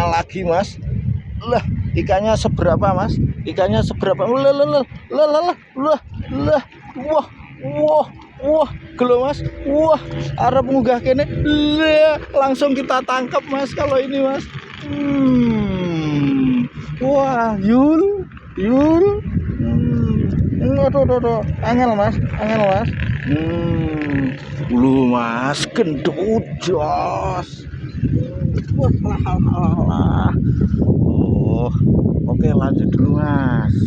kena lagi mas. Lah ikannya seberapa mas? Ikannya seberapa? Lah, wah, gelo mas. Wah, arep munggah kene. Lah, langsung kita tangkap mas kalau ini mas. Wah, Yul. Aduh, angel mas. Lu mas, gendut jos. Wah, oh, oke lanjut dulu mas.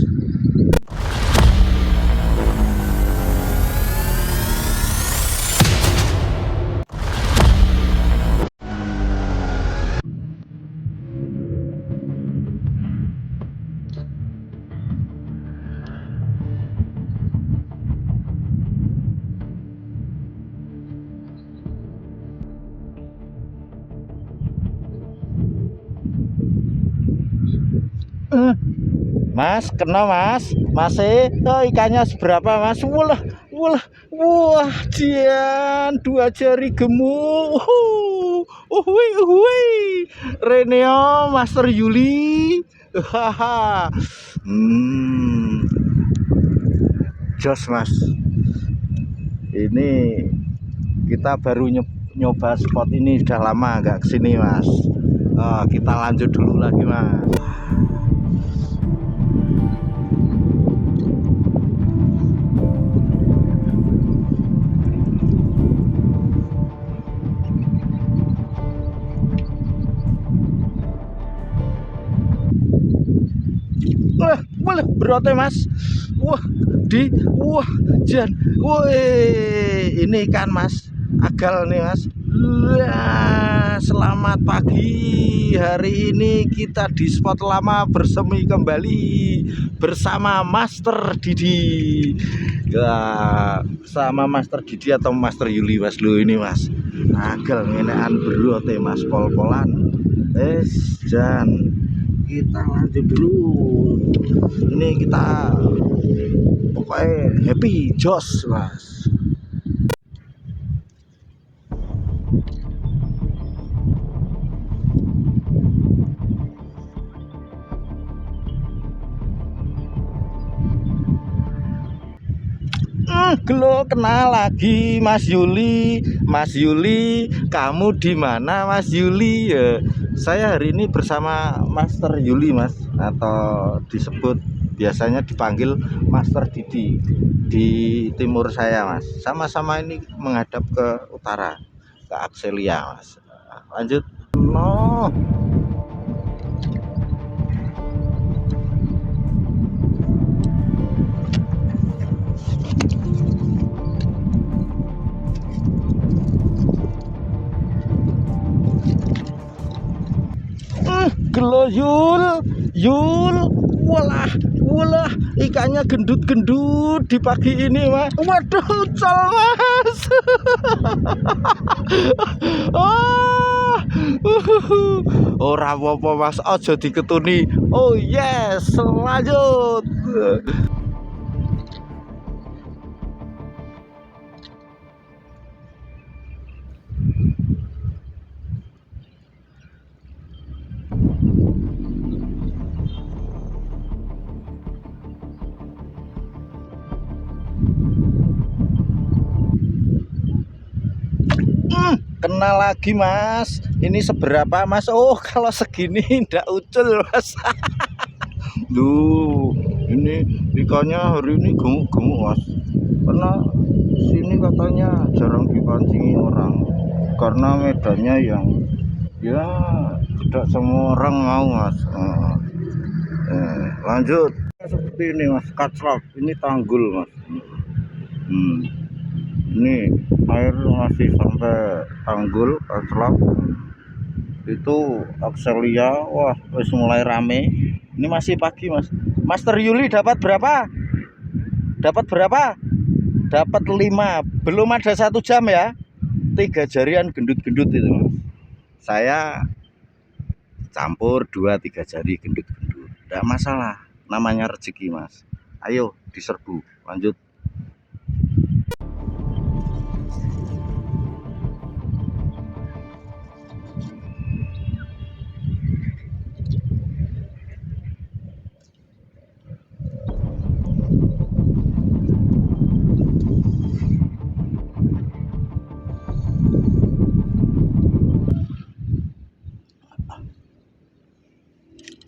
Mas, kena mas, masih ikannya seberapa mas? Wah, jian 2 jari gemuk. Reneo Master Yuli. Haha. Jos mas. Ini kita baru nyoba spot ini, sudah lama nggak kesini mas. Kita lanjut dulu lagi mas. Boleh berote mas. Jan. Ini ikan mas, agal nih mas. Selamat pagi. Hari ini kita di spot lama bersemi kembali bersama Master Didi. Sama Master Didi atau Master Yuli mas. Lu ini mas, agal ngenean berote mas, pol-polan. Jan. Kita lanjut dulu. Ini kita pokoknya happy jos mas. Gelo kena lagi Mas Yuli. Mas Yuli, kamu di mana Mas Yuli? Saya hari ini bersama Master Yuli mas, atau disebut biasanya dipanggil Master Didi di timur saya mas. Sama-sama ini menghadap ke utara, ke Akselia mas. Lanjut. Gelo Yul. Walah, ikannya gendut-gendut di pagi ini mas. Waduh, col mas. Ora apa-apa mas, aja diketuni. Oh yes, lanjut. Kena lagi mas. Ini seberapa mas? Oh kalau segini ndak ucul mas. Duh, ini ikannya hari ini gemuk-gemuk mas. Karena sini katanya jarang dipancingi orang, karena medannya yang ya tidak semua orang mau mas. Lanjut. Seperti ini mas, kaclok. Ini tanggul mas. Ini air masih sampai tanggul kaclok. Itu Akselia. Wah wis mulai rame. Ini masih pagi mas. Master Yuli dapat berapa? Dapat 5. Belum ada 1 jam ya. 3 jarian gendut-gendut itu mas. Saya campur 2-3 jari gendut-gendut, tidak masalah, namanya rezeki mas. Ayo diserbu. Lanjut.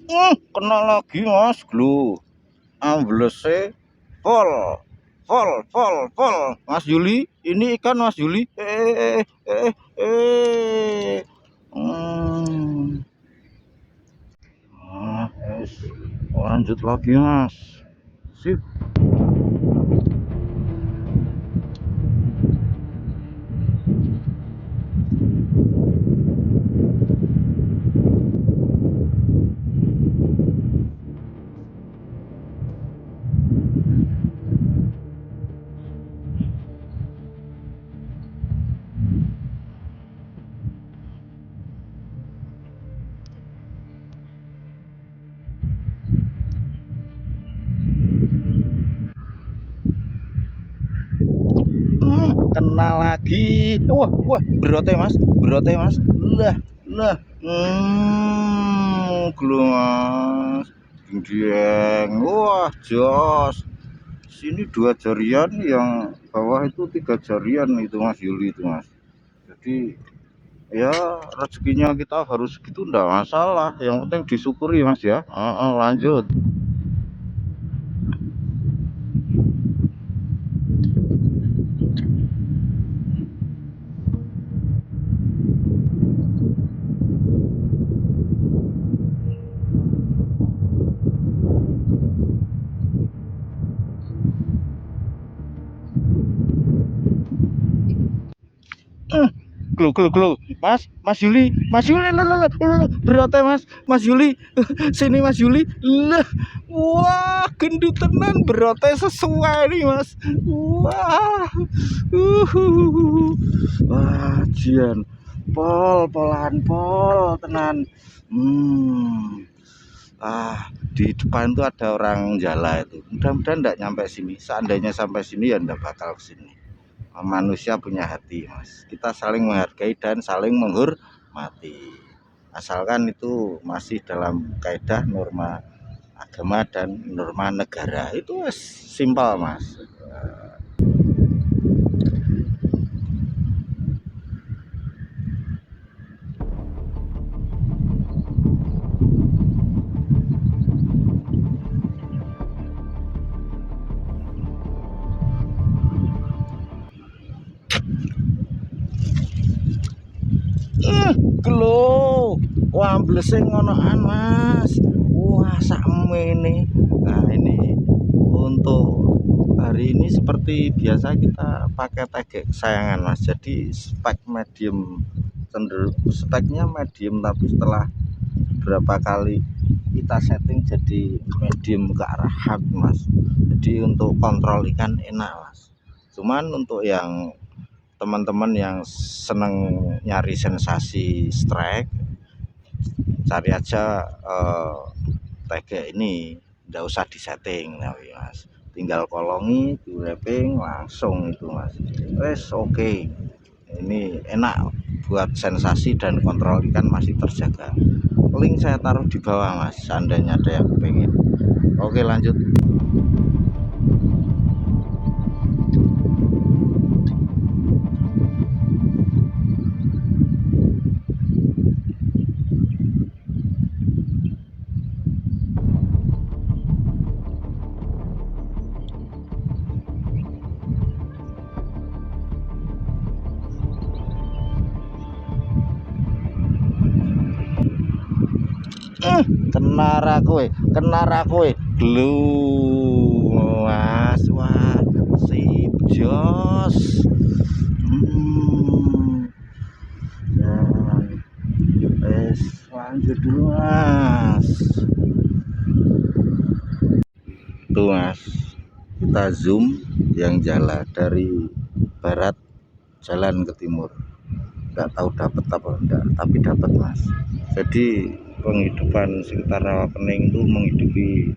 Kena lagi mas, glu amblese pol pol Mas Yuli, ini ikan Mas Yuli. Yes. Lanjut lagi mas, sip. Kena lagi. Wah berote mas, lah gelung mas, dieng. Wah jos, sini 2 jarian, yang bawah itu 3 jarian itu Mas Yuli itu mas. Jadi ya rezekinya kita harus gitu, ndak masalah, yang penting disyukuri mas ya. Lanjut. Glu Mas Yuli berote Mas Yuli sini Mas Yuli lah. Wah gendutenan berote sesuai nih mas. Wah wah jian polan pol tenan. Di depan tuh ada orang jala itu, mudah-mudahan enggak nyampe sini. Seandainya sampai sini ya enggak bakal kesini. Manusia punya hati mas, kita saling menghargai dan saling menghormati, asalkan itu masih dalam kaidah norma agama dan norma negara. Itu simpel mas. Gelo wamblese ngonoan mas. Wah sakmene. Nah ini untuk hari ini seperti biasa kita pakai tegek kesayangan mas, jadi spek medium, cenderung speknya medium, tapi setelah berapa kali kita setting jadi medium ke arah hard mas. Jadi untuk kontrol ikan enak mas. Cuman untuk yang teman-teman yang seneng nyari sensasi strike, cari aja tegek ini, nggak usah disetting tapi mas, tinggal kolongi di wrapping langsung itu mas. Wes oke. Ini enak buat sensasi dan kontrol ikan masih terjaga. Link saya taruh di bawah mas, seandainya ada yang pengen. Oke lanjut. Kenara kowe glu mas. Wah sip jos. Lanjut dulu mas. Tuh mas, kita zoom yang jalan dari barat jalan ke timur, nggak tahu dapat apa enggak, tapi dapat mas. Jadi penghidupan sekitar Rawapening itu menghidupi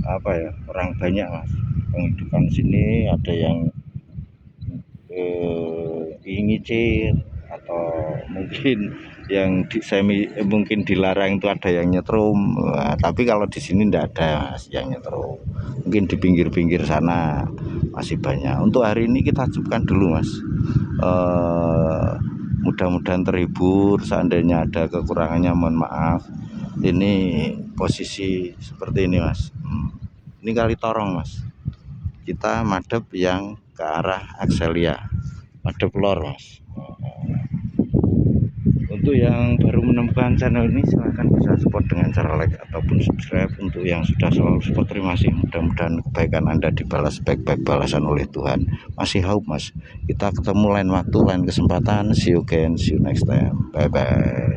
apa ya, orang banyak mas. Penghidupan sini ada yang ngicir, atau mungkin yang mungkin dilarang itu ada yang nyetrum. Tapi kalau di sini enggak ada mas yang nyetrum. Mungkin di pinggir-pinggir sana masih banyak. Untuk hari ini kita cukupkan dulu mas. Mudah-mudahan terhibur, seandainya ada kekurangannya mohon maaf. Ini posisi seperti ini mas. Ini kali Torong mas, kita madep yang ke arah Axelia, madep lor mas. Untuk yang baru menemukan channel ini silahkan bisa support dengan cara like ataupun subscribe. Untuk yang sudah selalu support terima kasih, mudah-mudahan kebaikan Anda dibalas baik-baik balasan oleh Tuhan. Masih haup mas, kita ketemu lain waktu lain kesempatan. See you again, see you next time, bye bye.